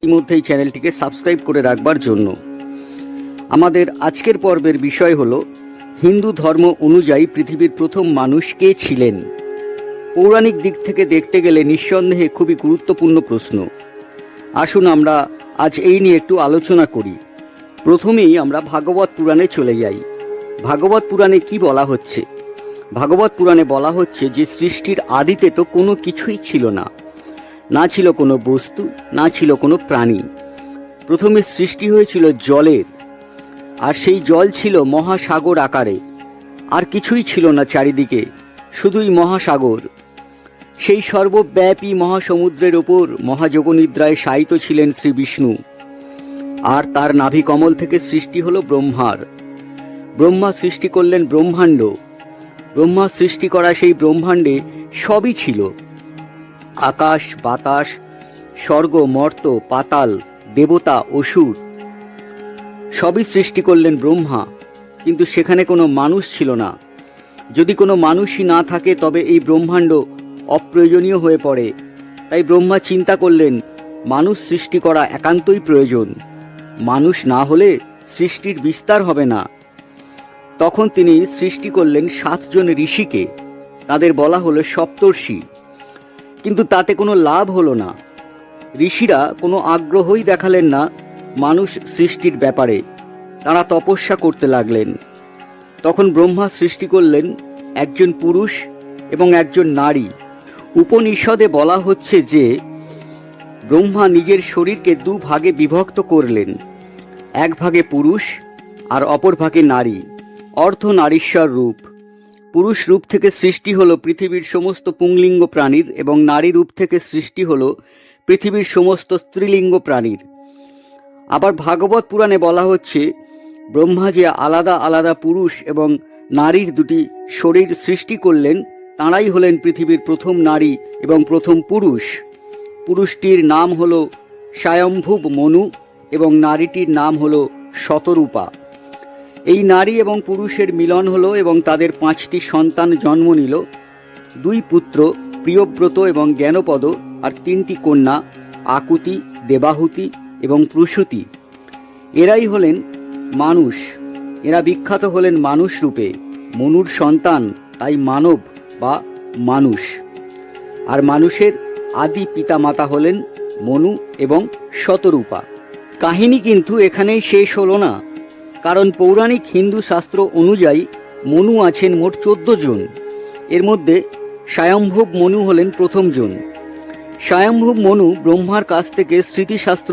ইতিমধ্যে এই চ্যানেলটিকে সাবস্ক্রাইব করে রাখবার জন্য। আমাদের আজকের পর্বের বিষয় হলো হিন্দু ধর্ম অনুযায়ী পৃথিবীর প্রথম মানুষ কে ছিলেন। পৌরাণিক দিক থেকে দেখতে গেলে নিঃসন্দেহে খুবই গুরুত্বপূর্ণ প্রশ্ন। আসুন আমরা আজ এই নিয়ে একটু আলোচনা করি। প্রথমেই আমরা ভাগবত পুরাণে চলে যাই। ভাগবত পুরাণে কি বলা হচ্ছে? ভাগবত পুরাণে বলা হচ্ছে যে সৃষ্টির আদিতে তো কোনো কিছুই ছিল না, না ছিল কোনো বস্তু, না ছিল কোনো প্রাণী। প্রথমে সৃষ্টি হয়েছিল জলের, আর সেই জল ছিল মহাসাগর আকারে, আর কিছুই ছিল না চারিদিকে, শুধুই মহাসাগর। সেই সর্বব্যাপী মহাসমুদ্রের ওপর মহাযোগনিদ্রায় শায়িত ছিলেন শ্রী বিষ্ণু, আর তার নাভি কমল থেকে সৃষ্টি হলো ব্রহ্মার। ব্রহ্মা সৃষ্টি করলেন ব্রহ্মাণ্ড। ব্রহ্মা সৃষ্টি করা সেই ব্রহ্মাণ্ডে সবই ছিল, আকাশ বাতাস, স্বর্গ মর্ত পাতাল, দেবতা অসুর, সবই সৃষ্টি করলেন ব্রহ্মা। কিন্তু সেখানে কোনো মানুষ ছিল না। যদি কোনো মানুষই না থাকে তবে এই ব্রহ্মাণ্ড অপ্রয়োজনীয় হয়ে পড়ে। তাই ব্রহ্মা চিন্তা করলেন মানুষ সৃষ্টি করা একান্তই প্রয়োজন। মানুষ না হলে সৃষ্টির বিস্তার হবে না। তখন তিনি সৃষ্টি করলেন 7 জন ঋষিকে। তাদের বলা হলো সপ্তর্ষি। কিন্তু তাতে কোনো লাভ হলো না। ঋষিরা কোনো আগ্রহই দেখালেন না মানুষ সৃষ্টির ব্যাপারে। তারা তপস্যা করতে লাগলেন। তখন ব্রহ্মা সৃষ্টি করলেন একজন পুরুষ এবং একজন নারী। উপনিষদে বলা হচ্ছে যে ব্রহ্মা নিজের শরীরকে 2 ভাগে বিভক্ত করলেন, এক ভাগে পুরুষ আর অপর ভাগে নারী। অর্ধনারীশ্বর রূপ। পুরুষ রূপ থেকে সৃষ্টি হলো পৃথিবীর সমস্ত পুংলিঙ্গ প্রাণীর, এবং নারী রূপ থেকে সৃষ্টি হলো পৃথিবীর সমস্ত স্ত্রীলিঙ্গ প্রাণীর। আবার ভাগবত পুরাণে বলা হচ্ছে ব্রহ্মা যে আলাদা আলাদা পুরুষ এবং নারীর 2টি শরীর সৃষ্টি করলেন, তাঁরাই হলেন পৃথিবীর প্রথম নারী এবং প্রথম পুরুষ। পুরুষটির নাম হলো স্বয়ম্ভুব মনু এবং নারীটির নাম হলো শতরূপা। এই নারী এবং পুরুষের মিলন হলো এবং তাদের 5টি সন্তান জন্ম নিল। 2 পুত্র, প্রিয়ব্রত এবং জ্ঞানপদ, আর 3টি কন্যা, আকুতি, দেবাহুতি এবং প্রসূতি। এরাই হলেন মানুষ। এরা বিখ্যাত হলেন মানুষ রূপে। মনুর সন্তান, তাই মানব বা মানুষ। আর মানুষের আদি পিতামাতা হলেন মনু এবং শতরূপা। কাহিনী কিন্তু এখানেই শেষ হলো না, কারণ পৌরাণিক হিন্দু শাস্ত্র অনুযায়ী মনু আছেন মোট 14 জন। এর মধ্যে স্বয়ম্ভুব মনু হলেন প্রথম জন। স্বয়ম্ভুব মনু ব্রহ্মার কাছ থেকে স্মৃতিশাস্ত্র